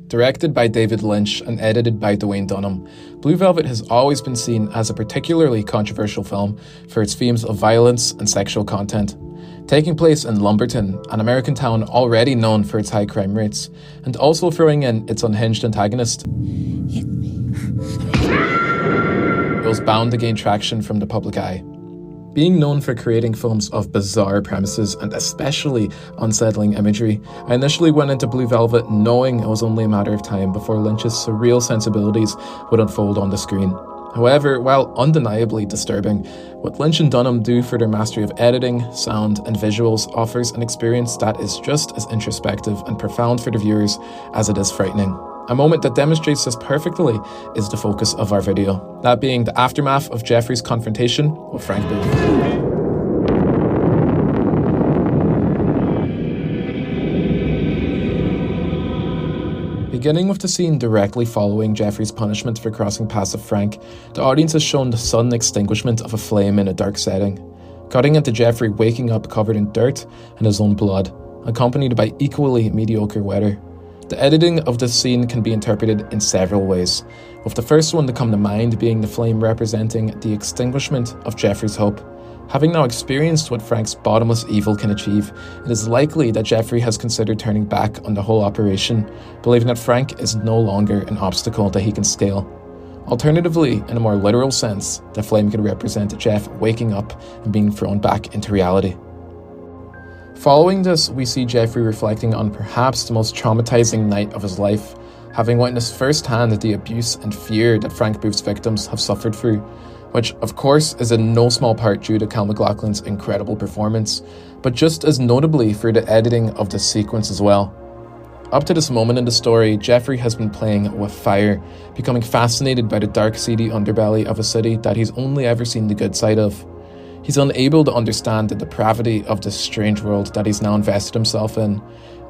Directed by David Lynch and edited by Dwayne Dunham, Blue Velvet has always been seen as a particularly controversial film for its themes of violence and sexual content. Taking place in Lumberton, an American town already known for its high crime rates, and also throwing in its unhinged antagonist, it was bound to gain traction from the public eye. Being known for creating films of bizarre premises and especially unsettling imagery, I initially went into Blue Velvet knowing it was only a matter of time before Lynch's surreal sensibilities would unfold on the screen. However, while undeniably disturbing, what Lynch and Dunham do for their mastery of editing, sound, and visuals offers an experience that is just as introspective and profound for the viewers as it is frightening. A moment that demonstrates this perfectly is the focus of our video, that being the aftermath of Jeffrey's confrontation with Frank Booth. Beginning with the scene directly following Jeffrey's punishment for crossing paths with Frank, the audience is shown the sudden extinguishment of a flame in a dark setting, cutting into Jeffrey waking up covered in dirt and his own blood, accompanied by equally mediocre weather. The editing of this scene can be interpreted in several ways, with the first one to come to mind being the flame representing the extinguishment of Jeffrey's hope. Having now experienced what Frank's bottomless evil can achieve, it is likely that Jeffrey has considered turning back on the whole operation, believing that Frank is no longer an obstacle that he can scale. Alternatively, in a more literal sense, the flame could represent Jeff waking up and being thrown back into reality. Following this, we see Jeffrey reflecting on perhaps the most traumatizing night of his life, having witnessed firsthand the abuse and fear that Frank Booth's victims have suffered through, which of course is in no small part due to Kyle MacLachlan's incredible performance, but just as notably for the editing of the sequence as well. Up to this moment in the story, Jeffrey has been playing with fire, becoming fascinated by the dark, seedy underbelly of a city that he's only ever seen the good side of. He's unable to understand the depravity of this strange world that he's now invested himself in,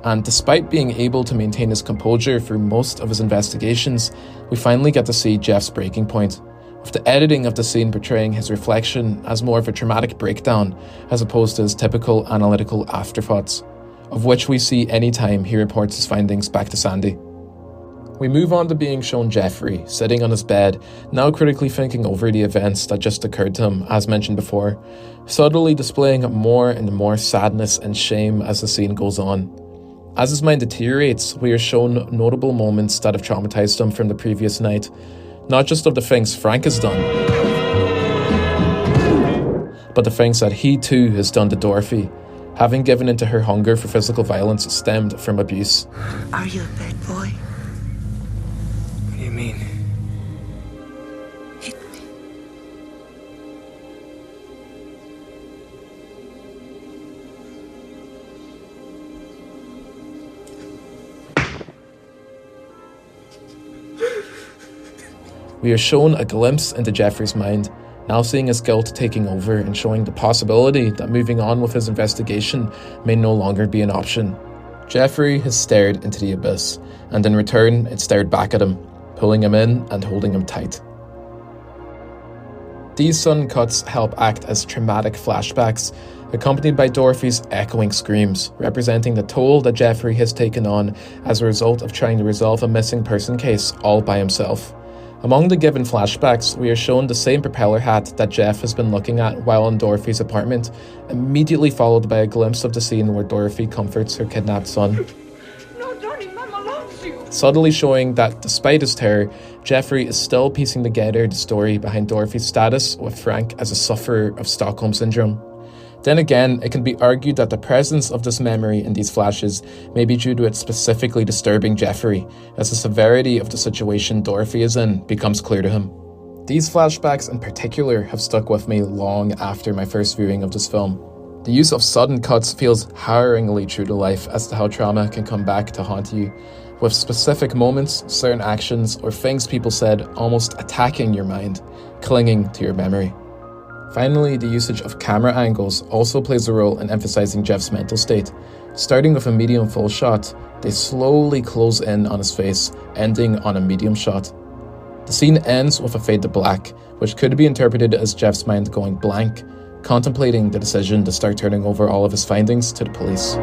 and despite being able to maintain his composure through most of his investigations, we finally get to see Jeff's breaking point, with the editing of the scene portraying his reflection as more of a traumatic breakdown as opposed to his typical analytical afterthoughts, of which we see any time he reports his findings back to Sandy. We move on to being shown Jeffrey, sitting on his bed, now critically thinking over the events that just occurred to him, as mentioned before, subtly displaying more and more sadness and shame as the scene goes on. As his mind deteriorates, we are shown notable moments that have traumatized him from the previous night, not just of the things Frank has done, but the things that he too has done to Dorothy, having given into her hunger for physical violence stemmed from abuse. Are you a bad boy? What do you mean? Hit me. We are shown a glimpse into Jeffrey's mind, now seeing his guilt taking over and showing the possibility that moving on with his investigation may no longer be an option. Jeffrey has stared into the abyss, and in return it stared back at him, pulling him in and holding him tight. These sudden cuts help act as traumatic flashbacks, accompanied by Dorothy's echoing screams, representing the toll that Jeffrey has taken on as a result of trying to resolve a missing person case all by himself. Among the given flashbacks, we are shown the same propeller hat that Jeff has been looking at while in Dorothy's apartment, immediately followed by a glimpse of the scene where Dorothy comforts her kidnapped son. No, darling, Mama loves you. Subtly showing that despite his terror, Jeffrey is still piecing together the story behind Dorothy's status with Frank as a sufferer of Stockholm Syndrome. Then again, it can be argued that the presence of this memory in these flashes may be due to it specifically disturbing Jeffrey, as the severity of the situation Dorothy is in becomes clear to him. These flashbacks in particular have stuck with me long after my first viewing of this film. The use of sudden cuts feels harrowingly true to life as to how trauma can come back to haunt you, with specific moments, certain actions, or things people said almost attacking your mind, clinging to your memory. Finally, the usage of camera angles also plays a role in emphasizing Jeff's mental state. Starting with a medium full shot, they slowly close in on his face, ending on a medium shot. The scene ends with a fade to black, which could be interpreted as Jeff's mind going blank, contemplating the decision to start turning over all of his findings to the police.